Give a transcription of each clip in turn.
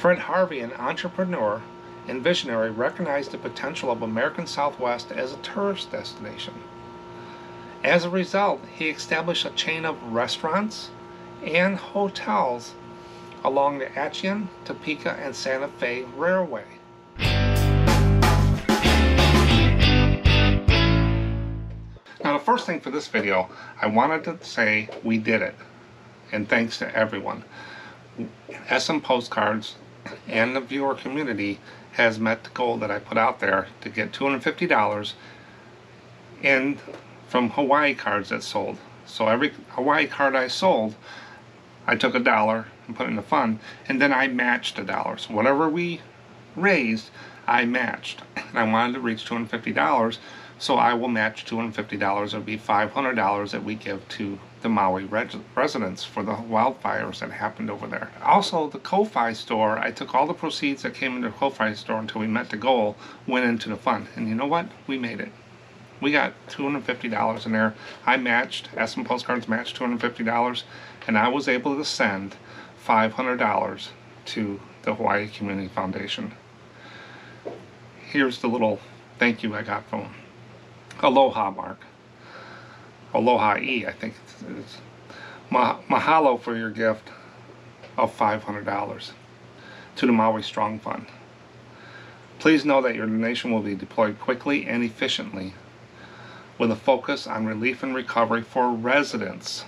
Fred Harvey, an entrepreneur and visionary, recognized the potential of American Southwest as a tourist destination. As a result, he established a chain of restaurants and hotels along the Atchison, Topeka, and Santa Fe Railway. Now, the first thing for this video, I wanted to say we did it, and thanks to everyone. SMPostcards and the viewer community has met the goal that I put out there to get $250 in from Hawaii cards that sold. So every Hawaii card I sold, I took $1 and put it in the fund, and then I matched $1. So whatever we raised, I matched. And I wanted to reach $250, so I will match $250. It'll be $500 that we give to the Maui residents for the wildfires that happened over there. Also, the Ko-Fi store, I took all the proceeds that came into the Ko-Fi store until we met the goal, went into the fund. And you know what? We made it. We got $250 in there. I matched, SMPostcards matched $250, and I was able to send $500 to the Hawaii Community Foundation. Here's the little thank you I got from them. Aloha Mark. Aloha E, I think it's mahalo for your gift of $500 to the Maui Strong Fund. Please know that your donation will be deployed quickly and efficiently with a focus on relief and recovery for residents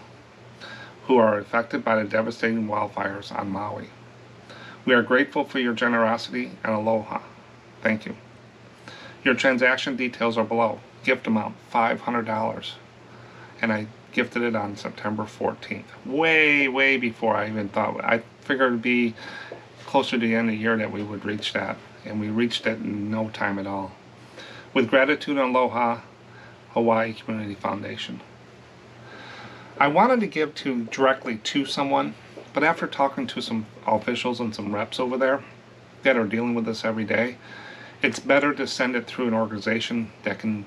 who are affected by the devastating wildfires on Maui. We are grateful for your generosity and aloha. Thank you. Your transaction details are below. Gift amount $500, and I gifted it on September 14th. Way before I even thought. I figured it'd be closer to the end of the year that we would reach that, and we reached it in no time at all. With gratitude and aloha, Hawaii Community Foundation. I wanted to give directly to someone, but after talking to some officials and some reps over there that are dealing with this every day, it's better to send it through an organization that can,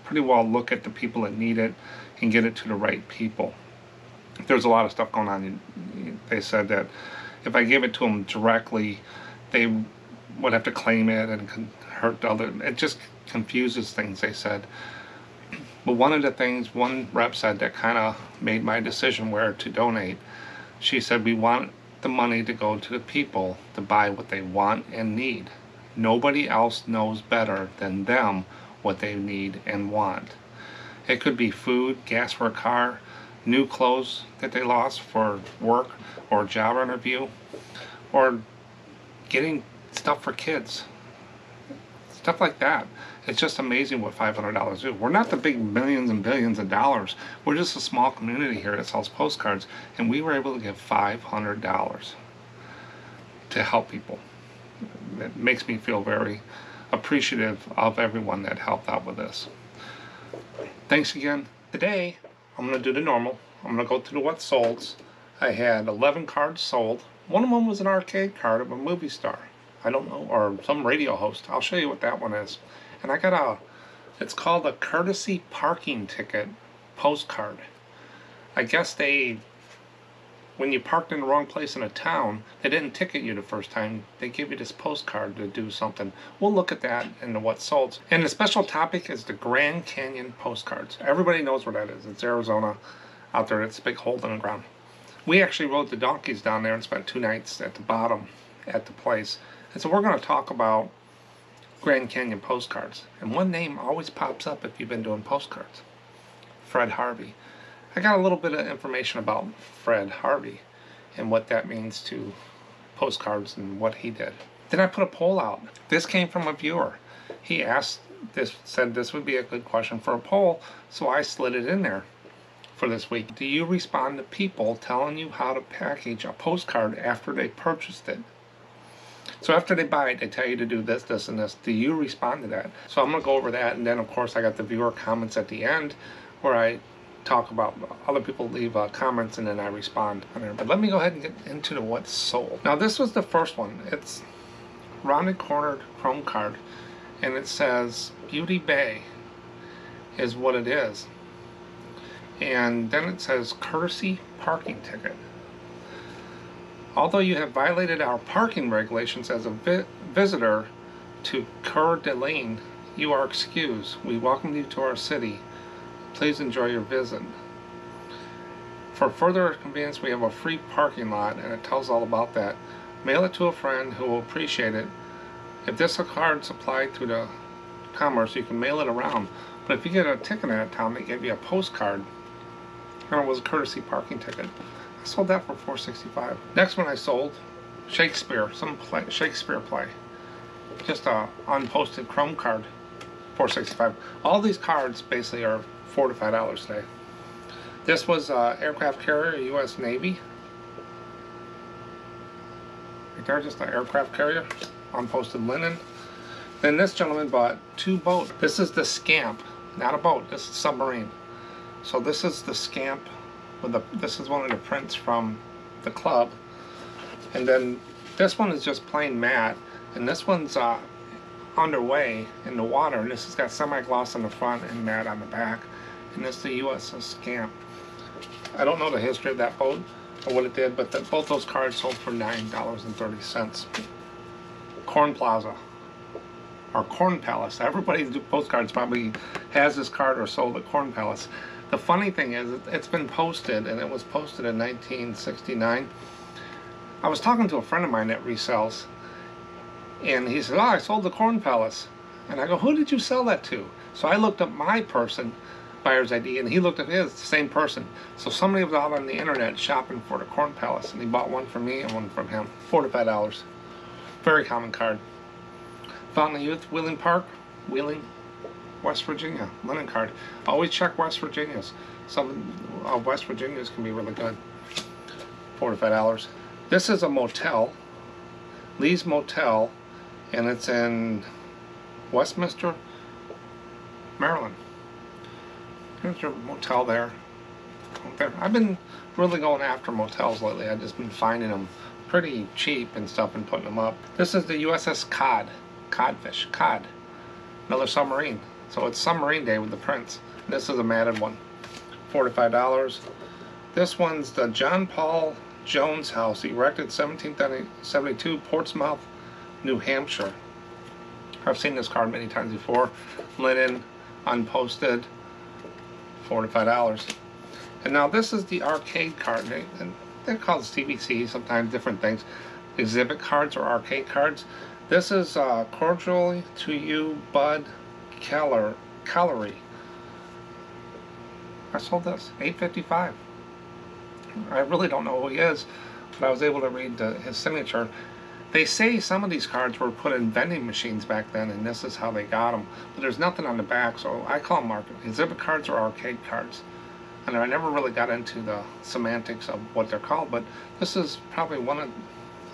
pretty well look at the people that need it and get it to the right people. There's a lot of stuff going on. They said that if I gave it to them directly, they would have to claim it and could hurt the other. It just confuses things, they said. But one of the things one rep said that kind of made my decision where to donate, she said, we want the money to go to the people to buy what they want and need. Nobody else knows better than them what they need and want. It could be food, gas for a car, new clothes that they lost for work or a job interview, or getting stuff for kids. Stuff like that. It's just amazing what $500 do. We're not the big millions and billions of dollars. We're just a small community here that sells postcards, and we were able to give $500 to help people. It makes me feel very appreciative of everyone that helped out with this. Thanks again. Today, I'm going to do the normal. I'm going to go through what solds. I had 11 cards sold. One of them was an arcade card of a movie star. I don't know, or some radio host. I'll show you what that one is. And I got it's called a courtesy parking ticket postcard. I guess when you parked in the wrong place in a town, they didn't ticket you the first time. They give you this postcard to do something. We'll look at that and what sold. And the special topic is the Grand Canyon postcards. Everybody knows where that is. It's Arizona out there. It's a big hole in the ground. We actually rode the donkeys down there and spent 2 nights at the bottom at the place. And so we're going to talk about Grand Canyon postcards. And one name always pops up if you've been doing postcards. Fred Harvey. I got a little bit of information about Fred Harvey and what that means to postcards and what he did. Then I put a poll out. This came from a viewer. He said this would be a good question for a poll, so I slid it in there for this week. Do you respond to people telling you how to package a postcard after they purchased it? So after they buy it, they tell you to do this, this, and this. Do you respond to that? So I'm going to go over that, and then of course I got the viewer comments at the end where I talk about other people leave comments and then I respond on there. But let me go ahead and get into what's sold. Now this was the first one. It's rounded cornered chrome card, and it says Beauty Bay is what it is. And then it says courtesy parking ticket. Although you have violated our parking regulations as a visitor to Coeur d'Alene, you are excused. We welcome you to our city. Please enjoy your visit. For further convenience, we have a free parking lot, and it tells all about that. Mail it to a friend who will appreciate it. If this is a card supplied through the commerce, you can mail it around. But if you get a ticket at a town, they give you a postcard. And it was a courtesy parking ticket. I sold that for $4.65. Next one I sold, Shakespeare, Shakespeare play. Just a unposted chrome card, $4.65. All these cards basically are $4 to $5 today. This was aircraft carrier, U.S. Navy. Right there, just an aircraft carrier, unposted linen. Then this gentleman bought 2 boats. This is the Scamp, not a boat, this is a submarine. So this is the Scamp, this is one of the prints from the club. And then this one is just plain matte, and this one's underway in the water, and this has got semi-gloss on the front and matte on the back. And this is the USS Scamp. I don't know the history of that boat or what it did, but both those cards sold for $9.30. Corn Plaza, or Corn Palace. Everybody who do postcards probably has this card or sold at Corn Palace. The funny thing is, it's been posted, and it was posted in 1969. I was talking to a friend of mine that resells, and he said, "Oh, I sold the Corn Palace." And I go, "Who did you sell that to?" So I looked up my buyer's ID, and he looked at his, the same person. So somebody was out on the internet shopping for the Corn Palace, and he bought one from me and one from him. $4 to $5. Very common card. Fountain of Youth, Wheeling Park, Wheeling, West Virginia, linen card. Always check West Virginia's. Some West Virginia's can be really good. $4 to $5. This is a motel, Lee's Motel, and it's in Westminster, Maryland. There's your motel there. I've been really going after motels lately. I've just been finding them pretty cheap and stuff and putting them up. This is the USS Codfish, another submarine. So it's submarine day with the prints. This is a matted one, $4 to $5. This one's the John Paul Jones House, erected 1772, Portsmouth, New Hampshire. I've seen this card many times before. Linen, unposted, $4 to $5. And now this is the arcade card. They're called CVC, sometimes different things. Exhibit cards or arcade cards. This is Cordially to You, Bud Calorie. I sold this, $8.55. I really don't know who he is, but I was able to read his signature. They say some of these cards were put in vending machines back then, and this is how they got them. But there's nothing on the back, so I call them exhibit cards or arcade cards. And I never really got into the semantics of what they're called, but this is probably one of,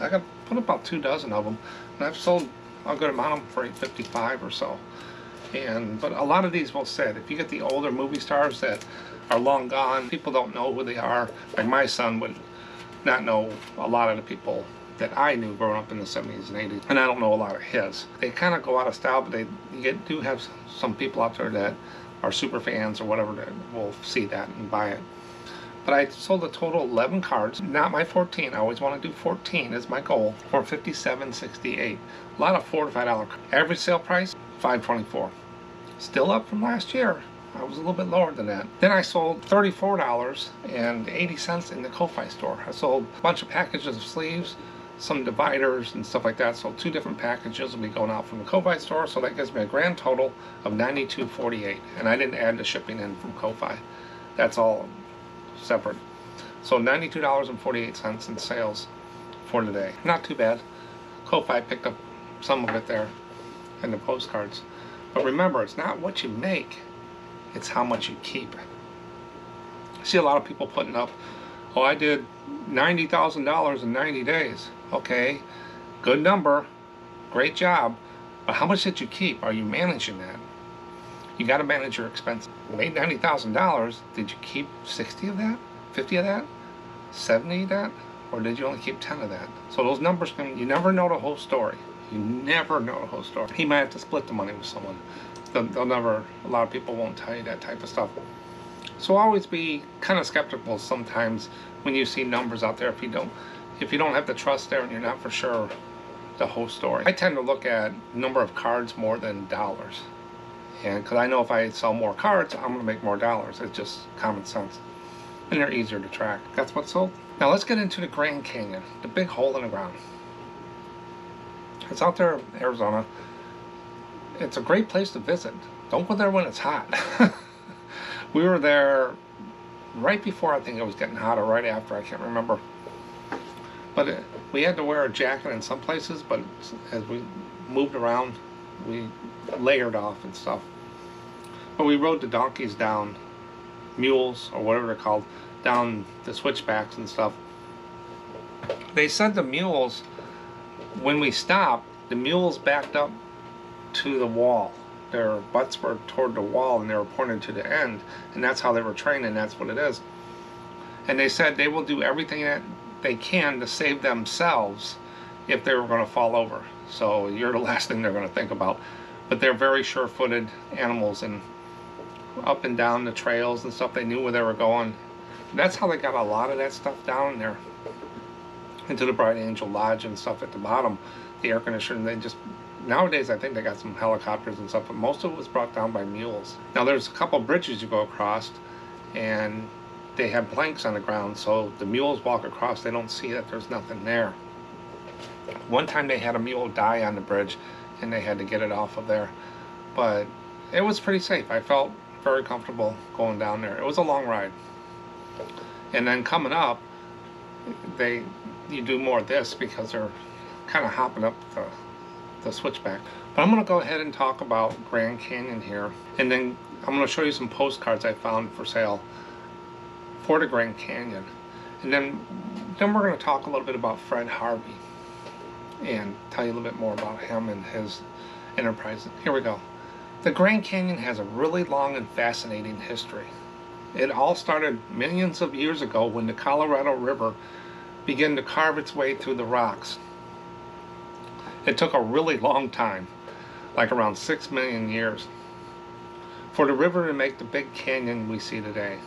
I got put about 2 dozen of them, and I've sold a good amount of them for $8.55 or so. But a lot of these will sit. If you get the older movie stars that are long gone, people don't know who they are. Like my son would not know a lot of the people that I knew growing up in the 70s and 80s, and I don't know a lot of his. They kind of go out of style, but do have some people out there that are super fans or whatever that will see that and buy it. But I sold a total of 11 cards, not my 14. I always want to do 14 as my goal, for $57.68. A lot of $4 to $5. Average sale price, $5.24. Still up from last year. I was a little bit lower than that. Then I sold $34.80 in the Ko-Fi store. I sold a bunch of packages of sleeves, some dividers and stuff like that. So 2 different packages will be going out from the Ko-Fi store. So that gives me a grand total of $92.48. And I didn't add the shipping in from Ko-Fi. That's all separate. So $92.48 in sales for today. Not too bad. Ko-Fi picked up some of it there in the postcards. But remember, it's not what you make, it's how much you keep. I see a lot of people putting up, "Oh, I did $90,000 in 90 days. Okay, good number, great job, but how much did you keep? Are you managing that? You got to manage your expenses. You made $90,000, did you keep 60 of that, 50 of that, 70 of that, or did you only keep 10 of that?" So those numbers, you never know the whole story. You never know the whole story. He might have to split the money with someone. They'll never, a lot of people won't tell you that type of stuff. So always be kind of skeptical sometimes when you see numbers out there. If if you don't have the trust there and you're not for sure the whole story. I tend to look at number of cards more than dollars. And because I know if I sell more cards, I'm going to make more dollars. It's just common sense. And they're easier to track. That's what's sold. Now let's get into the Grand Canyon, the big hole in the ground. It's out there in Arizona. It's a great place to visit. Don't go there when it's hot. We were there right before, I think it was getting hot, or right after, I can't remember. But we had to wear a jacket in some places, but as we moved around, we layered off and stuff. But we rode the donkeys down, mules, or whatever they're called, down the switchbacks and stuff. They said the mules, when we stopped, the mules backed up to the wall. Their butts were toward the wall and they were pointed to the end, and that's how they were trained, and that's what it is. And they said they will do everything that they can to save themselves if they were going to fall over. So you're the last thing they're going to think about. But they're very sure-footed animals, and up and down the trails and stuff, they knew where they were going. And that's how they got a lot of that stuff down there into the Bright Angel Lodge and stuff at the bottom, the air conditioning. They just, nowadays I think they got some helicopters and stuff, but most of it was brought down by mules. Now there's a couple bridges you go across, and they have planks on the ground, so the mules walk across, they don't see that there's nothing there. One time they had a mule die on the bridge, and they had to get it off of there. But it was pretty safe. I felt very comfortable going down there. It was a long ride. And then coming up, you do more of this because they're kind of hopping up the switchback. But I'm going to go ahead and talk about Grand Canyon here, and then I'm going to show you some postcards I found for sale for the Grand Canyon. And then we're going to talk a little bit about Fred Harvey and tell you a little bit more about him and his enterprise. Here we go. The Grand Canyon has a really long and fascinating history. It all started millions of years ago when the Colorado River began to carve its way through the rocks. It took a really long time, like around 6 million years, for the river to make the big canyon we see today.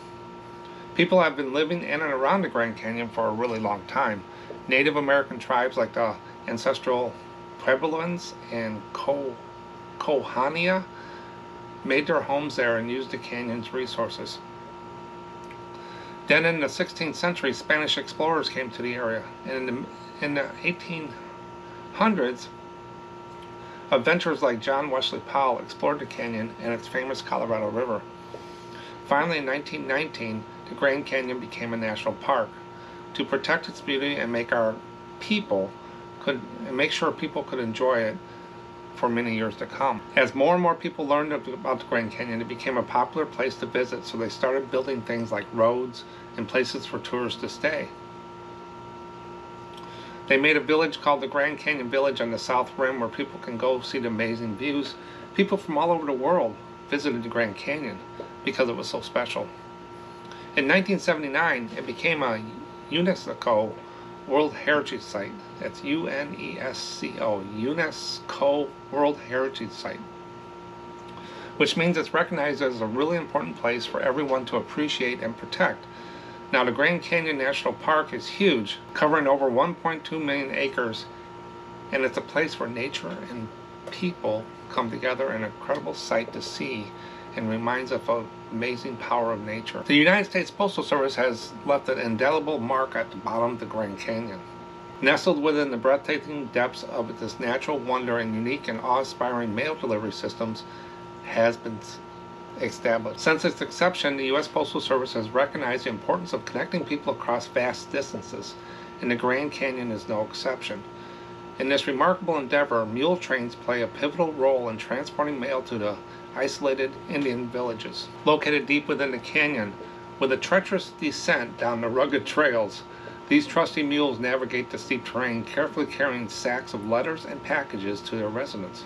People have been living in and around the Grand Canyon for a really long time. Native American tribes like the ancestral Puebloans and Kohania made their homes there and used the canyon's resources. Then in the 16th century, Spanish explorers came to the area, and in the 1800s, adventurers like John Wesley Powell explored the canyon and its famous Colorado River. Finally, in 1919, the Grand Canyon became a national park. To protect its beauty and make sure people could enjoy it for many years to come. As more and more people learned about the Grand Canyon, it became a popular place to visit, so they started building things like roads and places for tourists to stay. They made a village called the Grand Canyon Village on the South Rim where people can go see the amazing views. People from all over the world visited the Grand Canyon because it was so special. In 1979, it became a UNESCO World Heritage Site. That's UNESCO, UNESCO World Heritage Site, which means it's recognized as a really important place for everyone to appreciate and protect. Now, the Grand Canyon National Park is huge, covering over 1.2 million acres, and it's a place where nature and people come together, an incredible sight to see, and reminds us of the amazing power of nature. The United States Postal Service has left an indelible mark at the bottom of the Grand Canyon. Nestled within the breathtaking depths of this natural wonder and unique and awe-inspiring mail delivery systems has been established. Since its inception, the U.S. Postal Service has recognized the importance of connecting people across vast distances, and the Grand Canyon is no exception. In this remarkable endeavor, mule trains play a pivotal role in transporting mail to the isolated Indian villages. Located deep within the canyon, with a treacherous descent down the rugged trails, these trusty mules navigate the steep terrain, carefully carrying sacks of letters and packages to their residents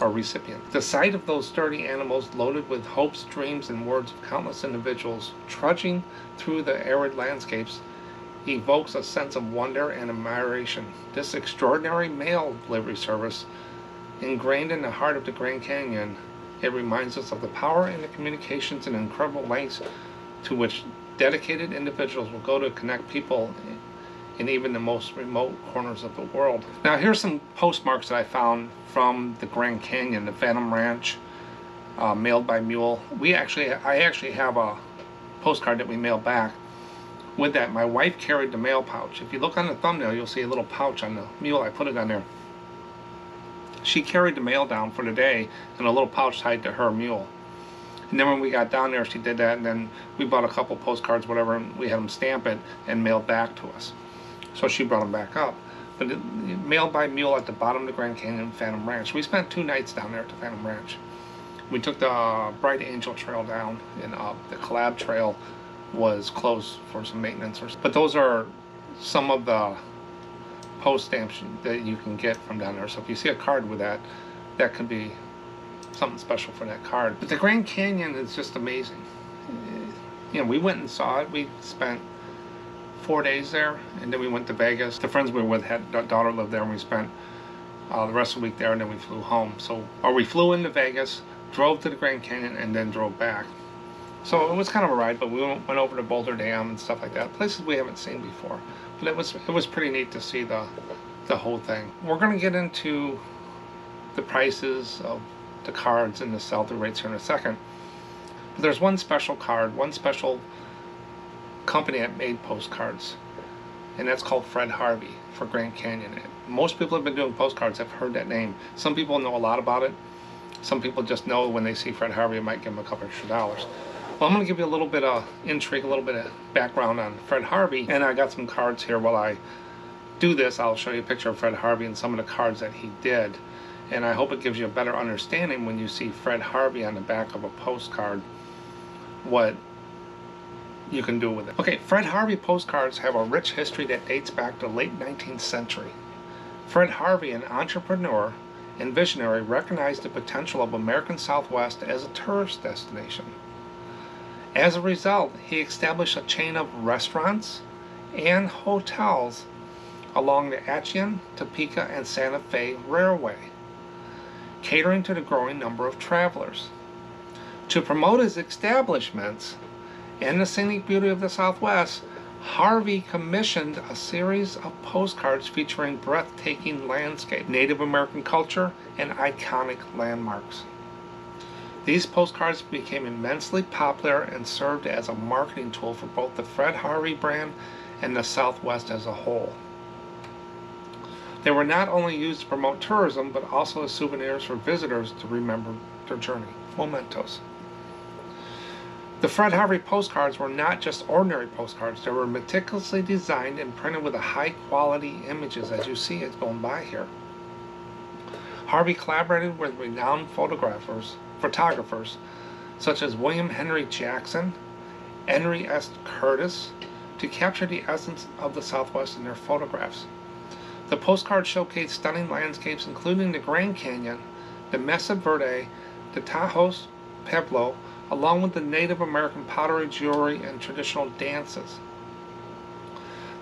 or recipients. The sight of those sturdy animals loaded with hopes, dreams, and words of countless individuals trudging through the arid landscapes evokes a sense of wonder and admiration. This extraordinary mail delivery service, ingrained in the heart of the Grand Canyon, it reminds us of the power and the communications and incredible lengths to which dedicated individuals will go to connect people in even the most remote corners of the world. Now here's some postmarks that I found from the Grand Canyon, the Phantom Ranch, mailed by mule. I actually have a postcard that we mailed back. With that, my wife carried the mail pouch. If you look on the thumbnail, you'll see a little pouch on the mule. I put it on there. She carried the mail down for the day in a little pouch tied to her mule. And then when we got down there, she did that, and then we bought a couple postcards, whatever, and we had them stamp it and mailed back to us. So she brought them back up. But mailed by mule at the bottom of the Grand Canyon Phantom Ranch. We spent 2 nights down there at the Phantom Ranch. We took the Bright Angel Trail down and up. The Collab Trail was closed for some maintenance. But those are some of the post stamps that you can get from down there. So if you see a card with that, that could be something special for that card. But the Grand Canyon is just amazing. You know, we went and saw it. We spent 4 days there, and then we went to Vegas. The friends we were with had a daughter lived there, and we spent the rest of the week there, and then we flew home. Or we flew into Vegas, drove to the Grand Canyon, and then drove back. So it was kind of a ride, but we went over to Boulder Dam and stuff like that, places we haven't seen before. But it was pretty neat to see the whole thing. We're going to get into the prices of the cards and the sell-through rates here in a second. But there's one special card, one special company that made postcards, and that's called Fred Harvey for Grand Canyon. Most people have been doing postcards have heard that name. Some people know a lot about it. Some people just know when they see Fred Harvey, it might give them a couple extra dollars. Well, I'm going to give you a little bit of intrigue, a little bit of background on Fred Harvey, and I got some cards here. While I do this, I'll show you a picture of Fred Harvey and some of the cards that he did, and I hope it gives you a better understanding when you see Fred Harvey on the back of a postcard, what you can do with it. Okay, Fred Harvey postcards have a rich history that dates back to the late 19th century. Fred Harvey, an entrepreneur and visionary, recognized the potential of American Southwest as a tourist destination. As a result, he established a chain of restaurants and hotels along the Atchison, Topeka, and Santa Fe Railway, catering to the growing number of travelers. To promote his establishments and the scenic beauty of the Southwest, Harvey commissioned a series of postcards featuring breathtaking landscape, Native American culture, and iconic landmarks. These postcards became immensely popular and served as a marketing tool for both the Fred Harvey brand and the Southwest as a whole. They were not only used to promote tourism, but also as souvenirs for visitors to remember their journey, mementos. The Fred Harvey postcards were not just ordinary postcards. They were meticulously designed and printed with high-quality images, as you see it going by here. Harvey collaborated with renowned photographers such as William Henry Jackson, Henry S. Curtis, to capture the essence of the Southwest in their photographs. The postcards showcase stunning landscapes including the Grand Canyon, the Mesa Verde, the Tahoe's Pueblo, along with the Native American pottery, jewelry, and traditional dances.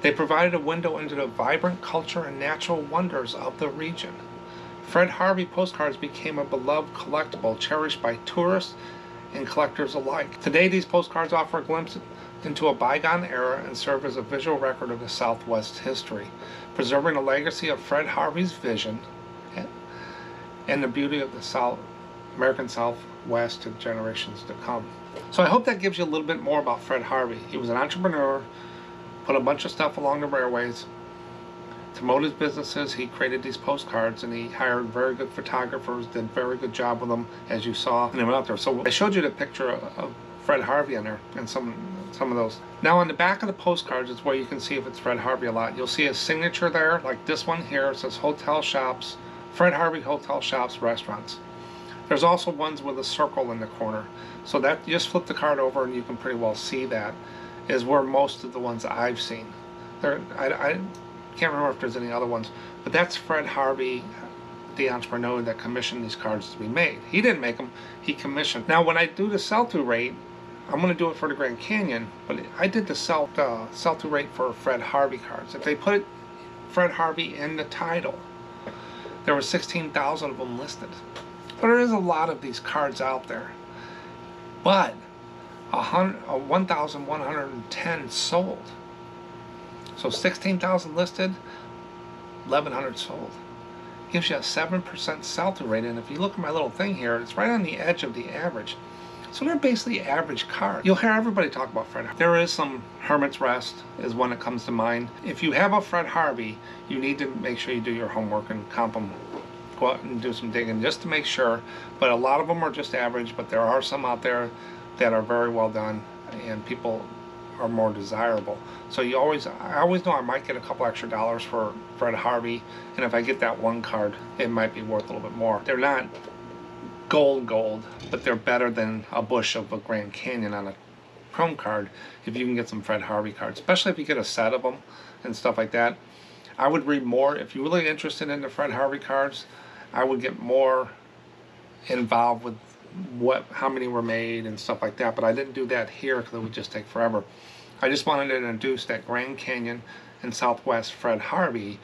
They provided a window into the vibrant culture and natural wonders of the region. Fred Harvey postcards became a beloved collectible cherished by tourists and collectors alike. Today, these postcards offer a glimpse into a bygone era and serve as a visual record of the Southwest history, preserving the legacy of Fred Harvey's vision and the beauty of the American Southwest to generations to come. So I hope that gives you a little bit more about Fred Harvey. He was an entrepreneur, put a bunch of stuff along the railways. To promote his businesses, he created these postcards, and he hired very good photographers, did a very good job with them, as you saw, and they went out there. So I showed you the picture of Fred Harvey on there, and some of those. Now on the back of the postcards is where you can see if it's Fred Harvey a lot. You'll see his signature there, like this one here. It says Hotel Shops, Fred Harvey Hotel Shops Restaurants. There's also ones with a circle in the corner. So that, you just flip the card over and you can pretty well see that is where most of the ones I've seen. I can't remember if there's any other ones, but that's Fred Harvey, the entrepreneur that commissioned these cards to be made. He didn't make them, he commissioned. Now when I do the sell-through rate, I'm going to do it for the Grand Canyon, but I did the sell-through rate for Fred Harvey cards. If they put Fred Harvey in the title, there were 16,000 of them listed. But there is a lot of these cards out there. But 1,110 sold. So So 16,000 listed, 1,100 sold. Gives you a 7% sell-through rate, and if you look at my little thing here, it's right on the edge of the average. So they're basically average cards. You'll hear everybody talk about Fred Harvey. There is some Hermit's Rest is one that comes to mind. If you have a Fred Harvey, you need to make sure you do your homework and comp them. Go out and do some digging just to make sure. But a lot of them are just average, but there are some out there that are very well done and people are more desirable. So I always know I might get a couple extra dollars for Fred Harvey, and if I get that one card, it might be worth a little bit more. They're not gold, but they're better than a bush of a Grand Canyon on a Chrome card if you can get some Fred Harvey cards, especially if you get a set of them and stuff like that. I would read more. If you're really interested in the Fred Harvey cards, I would get more involved with how many were made and stuff like that, but I didn't do that here because it would just take forever. I just wanted to introduce that Grand Canyon and Southwest Fred Harvey,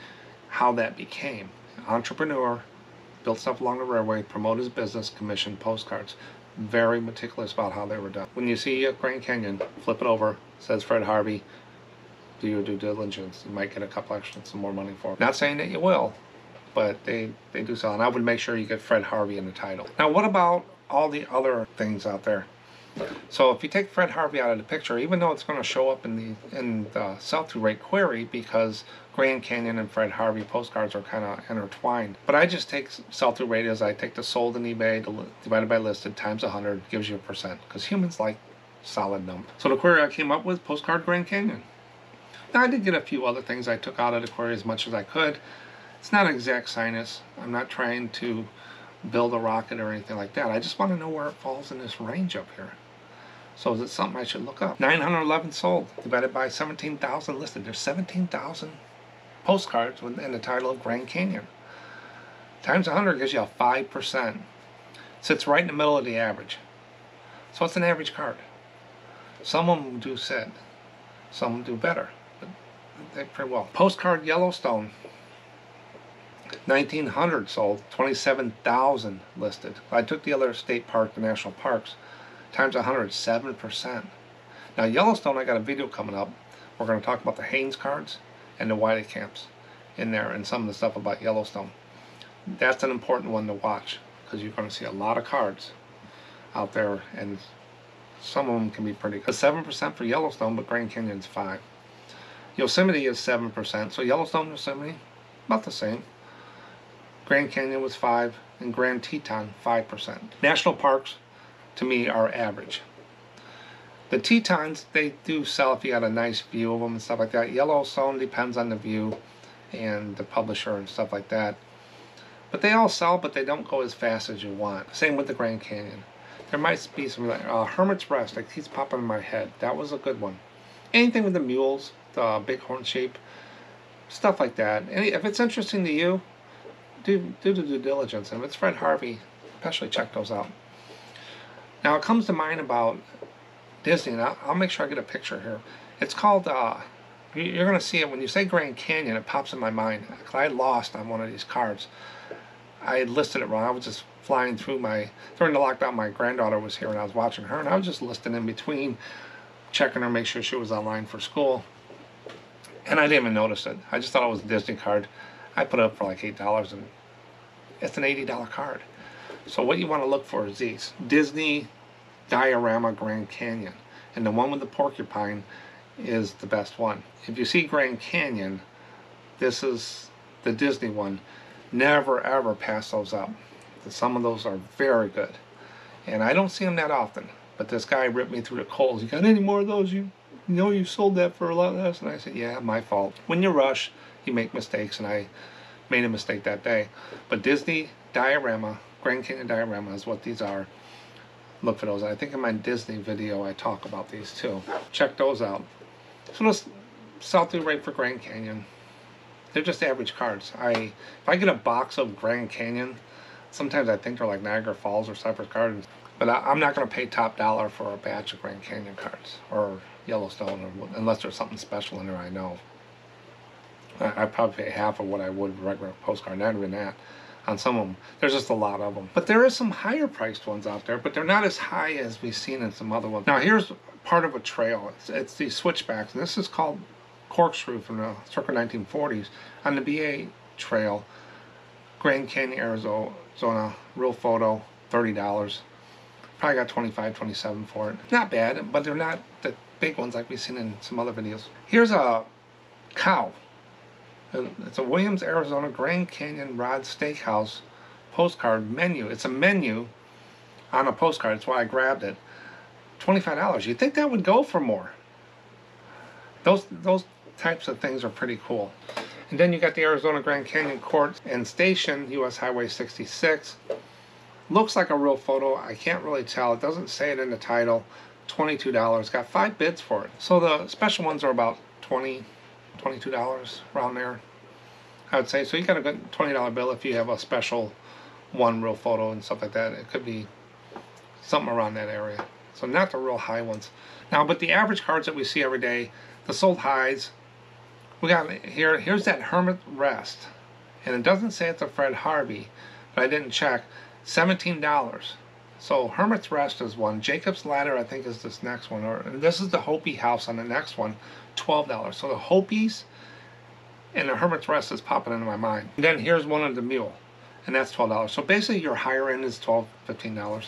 how that became. Entrepreneur, built stuff along the railway, promote his business, commissioned postcards. Very meticulous about how they were done. When you see a Grand Canyon, flip it over, says Fred Harvey, do your due diligence. You might get a couple extra, some more money for it. Not saying that you will, but they do sell, and I would make sure you get Fred Harvey in the title. Now what about all the other things out there? So if you take Fred Harvey out of the picture, even though it's going to show up in the sell-through rate query because Grand Canyon and Fred Harvey postcards are kind of intertwined, but I just take sell-through rate as I take the sold in eBay divided by listed times 100 gives you a percent, because humans like solid numbers. So the query I came up with, postcard Grand Canyon. Now I did get a few other things I took out of the query as much as I could. It's not exact science. I'm not trying to build a rocket or anything like that. I just want to know where it falls in this range up here. So is it something I should look up? 911 sold divided by 17,000 listed. There's 17,000 postcards within the title of Grand Canyon. Times 100 gives you a 5%. Sits right in the middle of the average. So it's an average card. Some of them do sit. Some do better. But they pretty well. Postcard Yellowstone. 1,900 sold, 27,000 listed. I took the other state park, the national parks, times 100, 7%. Now Yellowstone, I got a video coming up. We're going to talk about the Haynes cards and the Wiley camps in there and some of the stuff about Yellowstone. That's an important one to watch because you're going to see a lot of cards out there, and some of them can be pretty good. 7% for Yellowstone, but Grand Canyon's 5%. Yosemite is 7%, so Yellowstone, Yosemite, about the same. Grand Canyon was 5%, and Grand Teton 5%. National parks, to me, are average. The Tetons, they do sell if you got a nice view of them and stuff like that. Yellowstone depends on the view and the publisher and stuff like that. But they all sell, but they don't go as fast as you want. Same with the Grand Canyon. There might be some Hermit's Rest, like keeps popping in my head. That was a good one. Anything with the mules, the bighorn sheep, stuff like that. If it's interesting to you, do the due diligence. And if it's Fred Harvey, especially check those out. Now it comes to mind about Disney, and I'll make sure I get a picture here. It's called, you're going to see it when you say Grand Canyon, it pops in my mind. I lost on one of these cards. I had listed it wrong. I was just flying through during the lockdown, my granddaughter was here and I was watching her, and I was just listing in between, checking her, make sure she was online for school. And I didn't even notice it. I just thought it was a Disney card. I put it up for like $8, and it's an $80 card. So what you want to look for is these. Disney Diorama Grand Canyon. And the one with the porcupine is the best one. If you see Grand Canyon, this is the Disney one. Never ever pass those up. Some of those are very good. And I don't see them that often. But this guy ripped me through the coals. You got any more of those? You know you sold that for a lot less? And I said, yeah, my fault. When you rush, you make mistakes, and I made a mistake that day. But Disney Diorama, Grand Canyon Diorama is what these are. Look for those. I think in my Disney video I talk about these too. Check those out. So let's sell-through rate for Grand Canyon. They're just average cards. If I get a box of Grand Canyon, sometimes I think they're like Niagara Falls or Cypress Gardens, but I'm not going to pay top dollar for a batch of Grand Canyon cards or Yellowstone, unless there's something special in there I know. I'd probably pay half of what I would regular postcard, not even that. On some of them, there's just a lot of them. But there is some higher priced ones out there, but they're not as high as we've seen in some other ones. Now here's part of a trail. It's these switchbacks, and this is called corkscrew from the circa 1940s on the BA trail, Grand Canyon, Arizona, real photo, $30. Probably got 25, 27 for it. Not bad, but they're not the big ones like we've seen in some other videos. Here's a cow. It's a Williams, Arizona Grand Canyon Rod Steakhouse postcard menu. It's a menu on a postcard. That's why I grabbed it. $25. You'd think that would go for more. Those types of things are pretty cool. And then you got the Arizona Grand Canyon Court and Station, US Highway 66. Looks like a real photo. I can't really tell. It doesn't say it in the title. $22. Got 5 bids for it. So the special ones are about $20, $22 around there, I would say. So you got a good $20 bill if you have a special one real photo and stuff like that. It could be something around that area. So not the real high ones. Now, but the average cards that we see every day, the sold highs, we got here's that Hermit Rest. And it doesn't say it's a Fred Harvey, but I didn't check. $17. So Hermit's Rest is one. Jacob's Ladder, I think, is this next one. And this is the Hopi House on the next one, $12. So the Hopis and the Hermit's Rest is popping into my mind. And then here's one of the Mule, and that's $12. So basically your higher end is $12, $15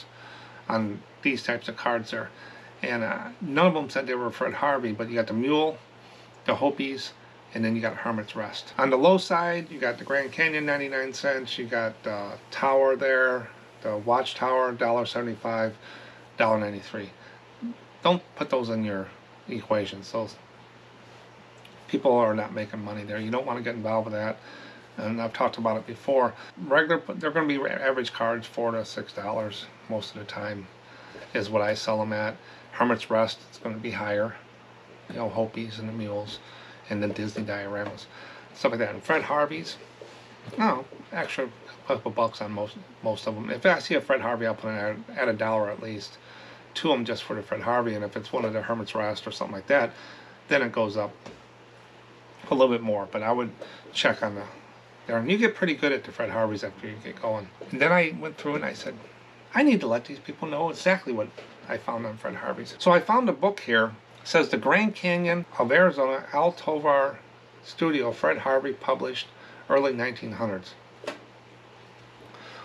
on these types of cards there. And none of them said they were Fred Harvey, but you got the Mule, the Hopis, and then you got Hermit's Rest. On the low side, you got the Grand Canyon, 99 cents. You got Tower there, the Watchtower, $1.75, $1.93. Don't put those in your equations. Those people are not making money there. You don't want to get involved with that. And I've talked about it before. They're going to be average cards, $4 to $6 most of the time is what I sell them at. Hermit's Rest, it's going to be higher. You know, Hopis and the Mules and the Disney dioramas, stuff like that. And Fred Harvey's, oh, extra couple bucks on most of them. If I see a Fred Harvey, I'll put it at $1 at least. 2 of them just for the Fred Harvey, and if it's one of the Hermit's Rest or something like that, then it goes up a little bit more. But I would check on there, and you get pretty good at the Fred Harveys after you get going. And then I went through and I said, I need to let these people know exactly what I found on Fred Harvey's. So I found a book here. It says The Grand Canyon of Arizona, Al Tovar Studio, Fred Harvey, published early 1900s.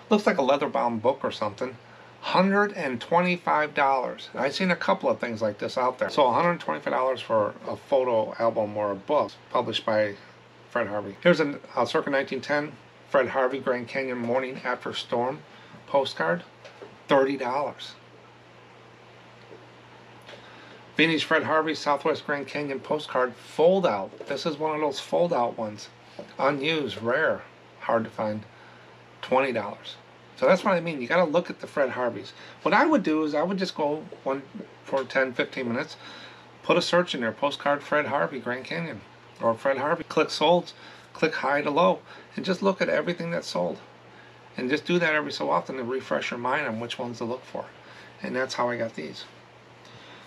Looks like a leather-bound book or something. $125. I've seen a couple of things like this out there. So $125 for a photo album or a book published by Fred Harvey. Here's a circa 1910 Fred Harvey Grand Canyon Morning After Storm postcard. $30. Vintage Fred Harvey Southwest Grand Canyon postcard fold out. This is one of those fold out ones. Unused, rare, hard to find. $20. So that's what I mean. You got to look at the Fred Harveys. What I would do is I would just go one for 10, 15 minutes, put a search in there, postcard Fred Harvey Grand Canyon, or Fred Harvey. Click sold, click high to low, and just look at everything that's sold. And just do that every so often to refresh your mind on which ones to look for. And that's how I got these.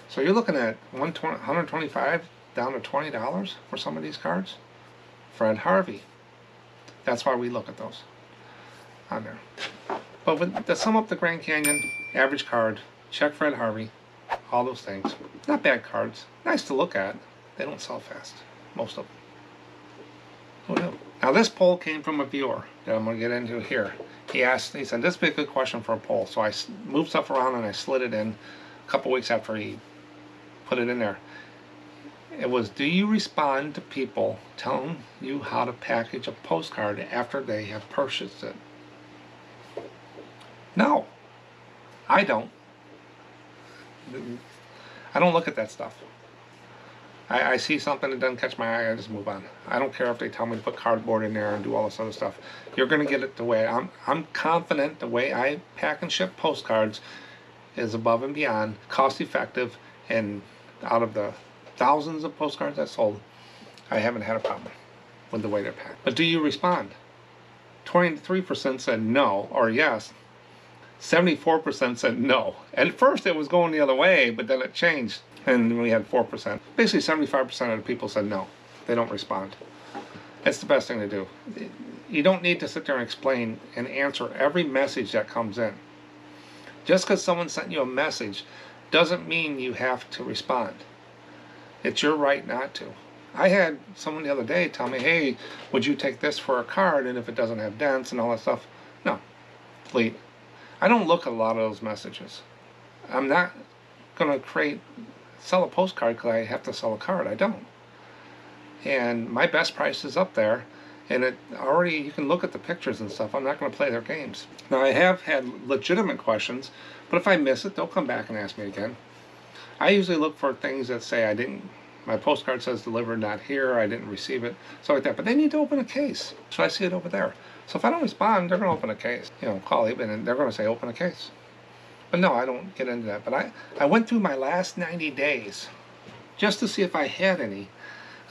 So you're looking at $125 down to $20 for some of these cards. Fred Harvey. That's why we look at those on there. But to sum up the Grand Canyon, average card, check Fred Harvey, all those things. Not bad cards. Nice to look at. They don't sell fast. Most of them. Who knew? Now this poll came from a viewer that I'm going to get into here. He said, this would be a good question for a poll. So I moved stuff around and I slid it in a couple weeks after he put it in there. It was, do you respond to people telling you how to package a postcard after they have purchased it? No, I don't. I don't look at that stuff. I see something that doesn't catch my eye, I just move on. I don't care if they tell me to put cardboard in there and do all this other stuff. You're going to get it the way I'm confident the way I pack and ship postcards is above and beyond, cost effective, and out of the thousands of postcards I sold, I haven't had a problem with the way they're packed. But do you respond? 23% said no or yes. 74% said no. At first it was going the other way, but then it changed, and we had 4%. Basically 75% of the people said no. They don't respond. It's the best thing to do. You don't need to sit there and explain and answer every message that comes in. Just because someone sent you a message doesn't mean you have to respond. It's your right not to. I had someone the other day tell me, hey, would you take this for a card, and if it doesn't have dents and all that stuff? No, delete. I don't look at a lot of those messages. I'm not going to sell a postcard because I have to sell a card. I don't. And my best price is up there, and it already, you can look at the pictures and stuff. I'm not going to play their games. Now, I have had legitimate questions, but if I miss it, they'll come back and ask me again. I usually look for things that say my postcard says delivered not here, I didn't receive it, stuff like that. But they need to open a case. So I see it over there. So if I don't respond, they're going to open a case. Call even, and they're going to say open a case. But no, I don't get into that. But I went through my last 90 days just to see if I had any.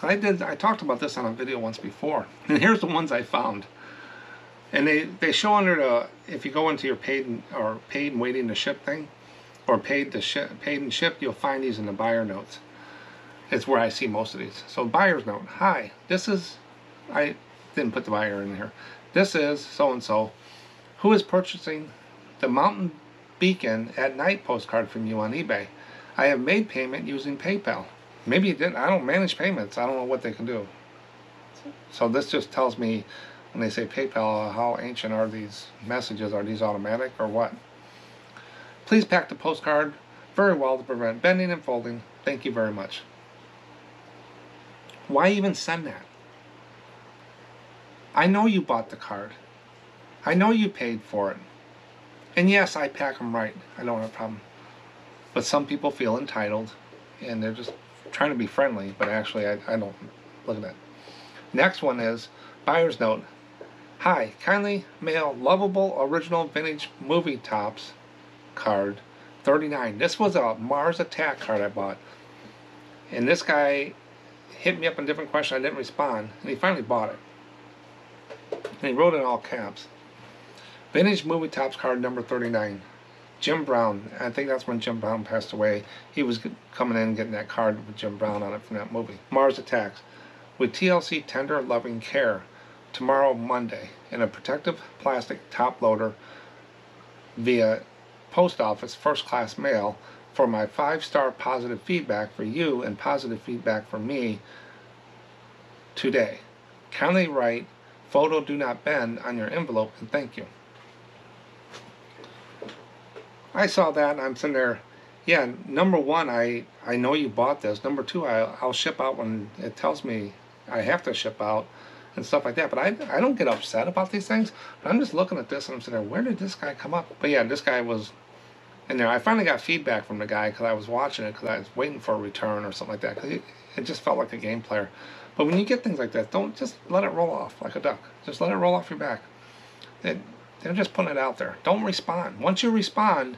I talked about this on a video once before. And here's the ones I found. And they show under if you go into your paid and waiting to ship thing, or paid and shipped, you'll find these in the buyer notes. It's where I see most of these. So buyer's note. Hi, I didn't put the buyer in here. This is so-and-so who is purchasing the Mountain Beacon at Night postcard from you on eBay. I have made payment using PayPal. Maybe you didn't. I don't manage payments. I don't know what they can do. So this just tells me when they say PayPal, how ancient are these messages? Are these automatic or what? Please pack the postcard very well to prevent bending and folding. Thank you very much. Why even send that? I know you bought the card. I know you paid for it. And yes, I pack them right. I don't have a problem. But some people feel entitled, and they're just trying to be friendly, but actually I don't. Look at that. Next one is buyer's note. Hi, kindly mail lovable original vintage movie tops card 39. This was a Mars Attack card I bought. And this guy hit me up in different questions. I didn't respond, and he finally bought it. And he wrote in all caps. Vintage movie tops card number 39. Jim Brown. I think that's when Jim Brown passed away. He was coming in and getting that card with Jim Brown on it from that movie. Mars Attacks. With TLC tender loving care. Tomorrow, Monday. In a protective plastic top loader via post office first class mail for my 5-star positive feedback for you and positive feedback for me today. Kindly write photo do not bend on your envelope and thank you. I saw that and I'm sitting there, yeah, number one, I know you bought this. Number two, I'll ship out when it tells me I have to ship out and stuff like that. But I don't get upset about these things. But I'm just looking at this and I'm sitting there, where did this guy come up? But yeah, this guy was in there. I finally got feedback from the guy because I was watching it because I was waiting for a return or something like that. Because it just felt like a game player. But when you get things like that, don't just let it roll off like a duck. Just let it roll off your back. They're just putting it out there. Don't respond. Once you respond,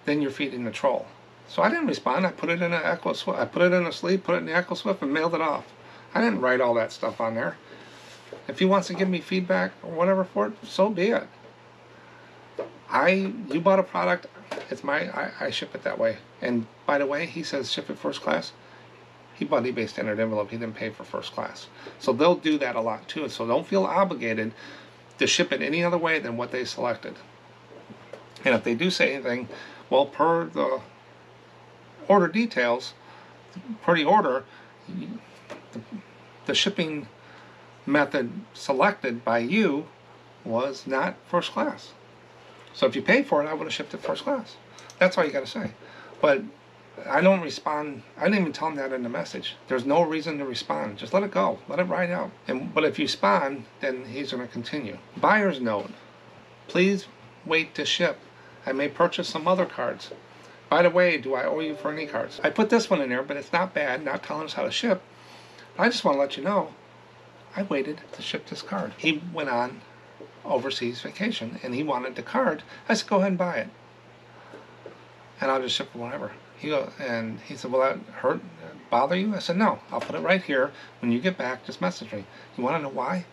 then you're feeding the troll. So I didn't respond. I put it in an Echo Swift. I put it in a sleeve, put it in the Echo Swift, and mailed it off. I didn't write all that stuff on there. If he wants to give me feedback or whatever for it, so be it. You bought a product. It's I ship it that way. And by the way, he says ship it first class. He bought eBay standard envelope. He didn't pay for first class. So they'll do that a lot too. So don't feel obligated to ship it any other way than what they selected. And if they do say anything, well, per the order details, per the order, the shipping method selected by you was not first class. So if you paid for it, I would have shipped it first class. That's all you got to say. But I don't respond. I didn't even tell him that in the message. There's no reason to respond. Just let it go. Let it ride out. But if you respond, then he's going to continue. Buyer's note. Please wait to ship. I may purchase some other cards. By the way, do I owe you for any cards? I put this one in there, but it's not bad. Not telling us how to ship. I just want to let you know, I waited to ship this card. He went on overseas vacation, and he wanted the card. I said, go ahead and buy it. And I'll just ship it whenever. He said, will that bother you? I said, no, I'll put it right here. When you get back, just message me. You want to know why?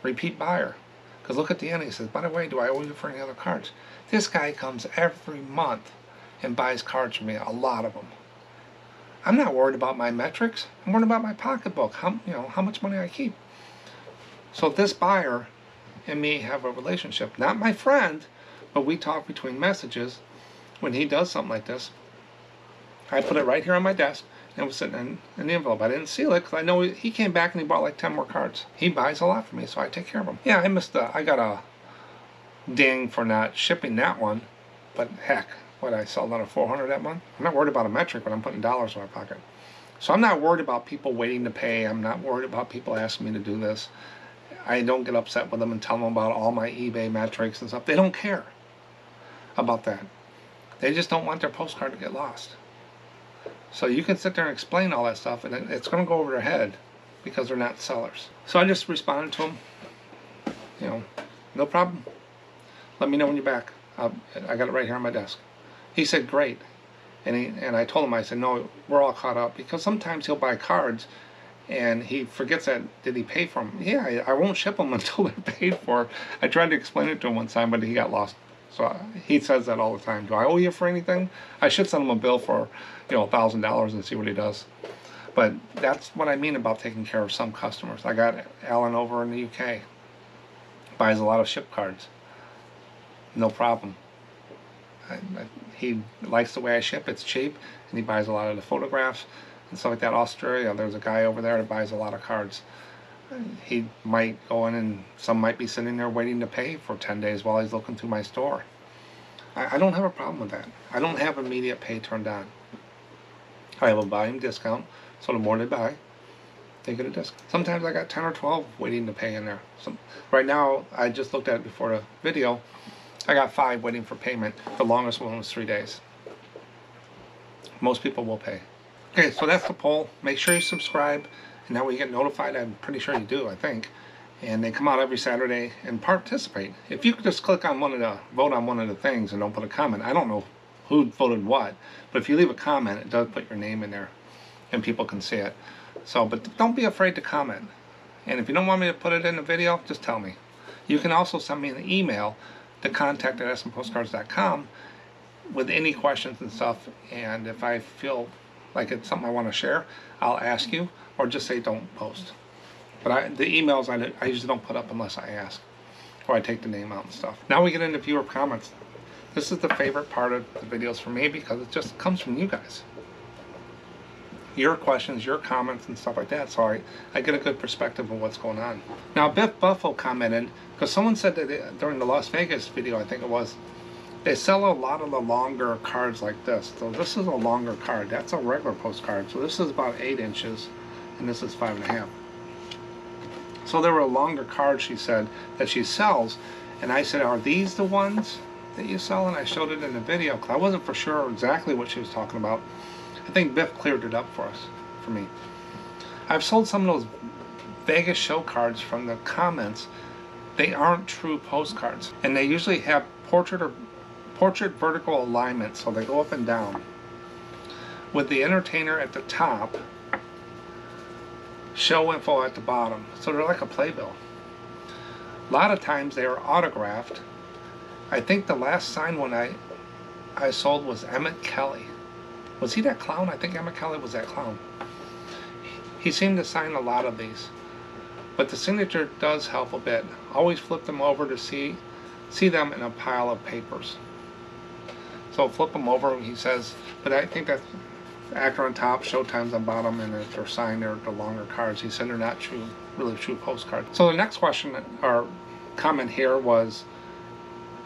Repeat buyer. Because look at the end, he says, by the way, do I owe you for any other cards? This guy comes every month and buys cards from me, a lot of them. I'm not worried about my metrics. I'm worried about my pocketbook, how much money I keep. So this buyer and me have a relationship. Not my friend, but we talk between messages. When he does something like this, I put it right here on my desk, It was sitting in the envelope. I didn't seal it because I know he came back and he bought like 10 more cards. He buys a lot for me, so I take care of him. Yeah, I got a ding for not shipping that one, but heck, what, I sold another 400 that month? I'm not worried about a metric when I'm putting dollars in my pocket. So I'm not worried about people waiting to pay. I'm not worried about people asking me to do this. I don't get upset with them and tell them about all my eBay metrics and stuff. They don't care about that. They just don't want their postcard to get lost. So you can sit there and explain all that stuff, and it's going to go over their head because they're not sellers. So I just responded to them, you know, no problem. Let me know when you're back. I got it right here on my desk. He said, great. And I told him, I said, no, we're all caught up. Because sometimes he'll buy cards and he forgets that, did he pay for them? Yeah, I won't ship them until they're paid for. I tried to explain it to him one time, but he got lost. So he says that all the time. Do I owe you for anything? I should send him a bill for, you know, $1,000 and see what he does. But that's what I mean about taking care of some customers. I got Alan over in the UK. Buys a lot of ship cards. No problem. He likes the way I ship. It's cheap, and he buys a lot of the photographs and stuff like that. Australia, there's a guy over there that buys a lot of cards. He might go in, and some might be sitting there waiting to pay for 10 days while he's looking through my store. I don't have a problem with that. I don't have immediate pay turned on. I have a volume discount, so the more they buy, they get a discount. Sometimes I got 10 or 12 waiting to pay in there. Right now, I just looked at it before the video. I got 5 waiting for payment. The longest one was 3 days. Most people will pay. Okay, so that's the poll. Make sure you subscribe, and that way you get notified. I'm pretty sure you do, I think. And they come out every Saturday and participate. If you could just click on vote on one of the things and don't put a comment. I don't know who voted what, but if you leave a comment, it does put your name in there, and people can see it. So, but don't be afraid to comment. And if you don't want me to put it in the video, just tell me. You can also send me an email to contact@SMPostcards.com with any questions and stuff, and if I feel like it's something I want to share, I'll ask you, or just say don't post. But the emails I usually don't put up unless I ask, or I take the name out and stuff. Now we get into viewer comments. This is the favorite part of the videos for me because it just comes from you guys. Your questions, your comments, and stuff like that, so I get a good perspective of what's going on. Now, Biff Buffo commented, because someone said that during the Las Vegas video, I think it was, they sell a lot of the longer cards like this. So this is a longer card. That's a regular postcard. So this is about 8 inches, and this is 5.5. So there were longer cards, she said, that she sells, and I said, are these the ones that you sell? And I showed it in the video, because I wasn't for sure exactly what she was talking about. I think Biff cleared it up for me. I've sold some of those Vegas show cards from the comments. They aren't true postcards, and they usually have portrait vertical alignment, so they go up and down with the entertainer at the top, show info at the bottom, so they're like a playbill. A lot of times they are autographed. I think the last signed one I sold was Emmett Kelly. Was he that clown? I think Emmett Kelly was that clown. He seemed to sign a lot of these, but the signature does help a bit. Always flip them over to see them in a pile of papers. So flip them over, he says, but I think that's actor on top, Showtime's on bottom, and if they're signed, they're the longer cards. He said they're not really true postcards. So the next question or comment here was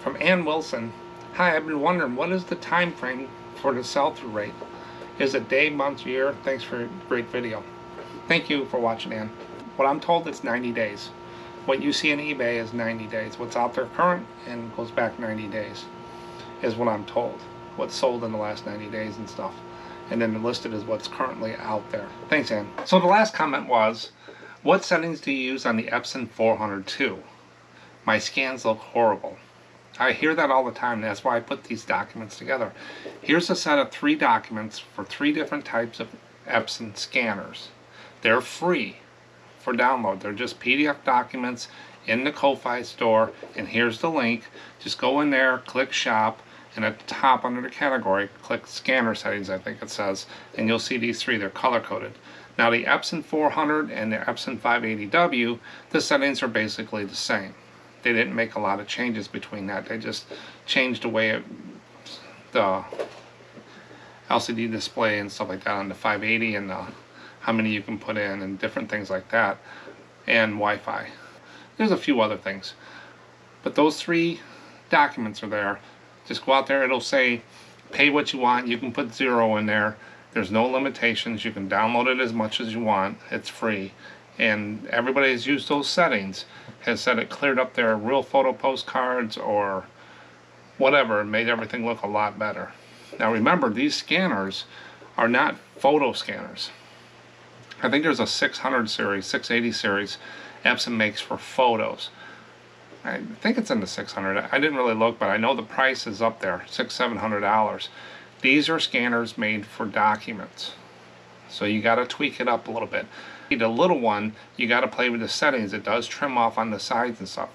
from Ann Wilson. Hi, I've been wondering, what is the time frame for the sell-through rate? Is it day, month, year? Thanks for a great video. Thank you for watching, Ann. What I'm told, it's 90 days. What you see in eBay is 90 days. What's out there current and goes back 90 days is what I'm told. What's sold in the last 90 days and stuff. And then listed is what's currently out there. Thanks, Ann. So the last comment was, what settings do you use on the Epson 402? My scans look horrible. I hear that all the time. That's why I put these documents together. Here's a set of 3 documents for 3 different types of Epson scanners. They're free for download. They're just PDF documents in the Ko-Fi store, and here's the link. Just go in there, click shop, and at the top under the category, click scanner settings, I think it says, and you'll see these 3. They're color-coded. Now the Epson 400 and the Epson 580W, the settings are basically the same. They didn't make a lot of changes between that. They just changed the way the LCD display and stuff like that on the 580, and how many you can put in and different things like that, and Wi-Fi. There's a few other things, but those 3 documents are there. Just go out there, it'll say pay what you want. You can put 0 in there. There's no limitations. You can download it as much as you want. It's free. And everybody who's used those settings has said it cleared up their real photo postcards or whatever, and made everything look a lot better. Now remember, these scanners are not photo scanners. I think there's a 600 series, 680 series Epson makes for photos. I think it's in the 600. I didn't really look, but I know the price is up there, $600–700. These are scanners made for documents, so you got to tweak it up a little bit. The little one, you got to play with the settings. It does trim off on the sides and stuff.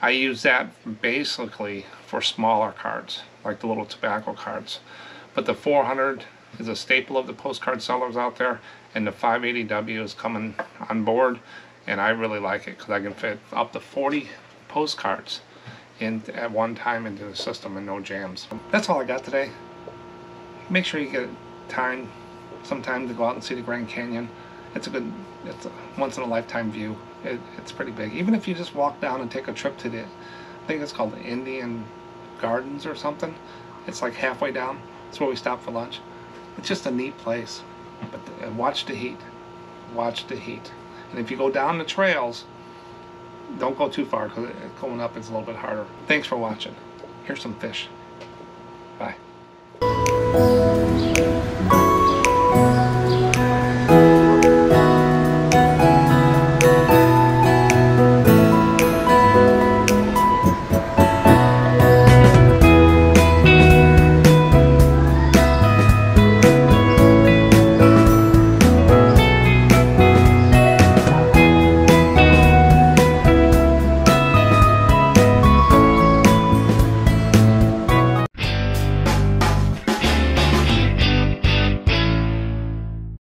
I use that basically for smaller cards, like the little tobacco cards. But the 400 is a staple of the postcard sellers out there, and the 580W is coming on board, and I really like it because I can fit up to 40 postcards in at one time into the system and no jams. That's all I got today. Make sure you get some time to go out and see the Grand Canyon. It's a once in a lifetime view. It's pretty big. Even if you just walk down and take a trip to I think it's called the Indian Gardens or something. It's like halfway down. It's where we stopped for lunch. It's just a neat place. But watch the heat. Watch the heat. And if you go down the trails, don't go too far, because going up is a little bit harder. Thanks for watching. Here's some fish. Bye.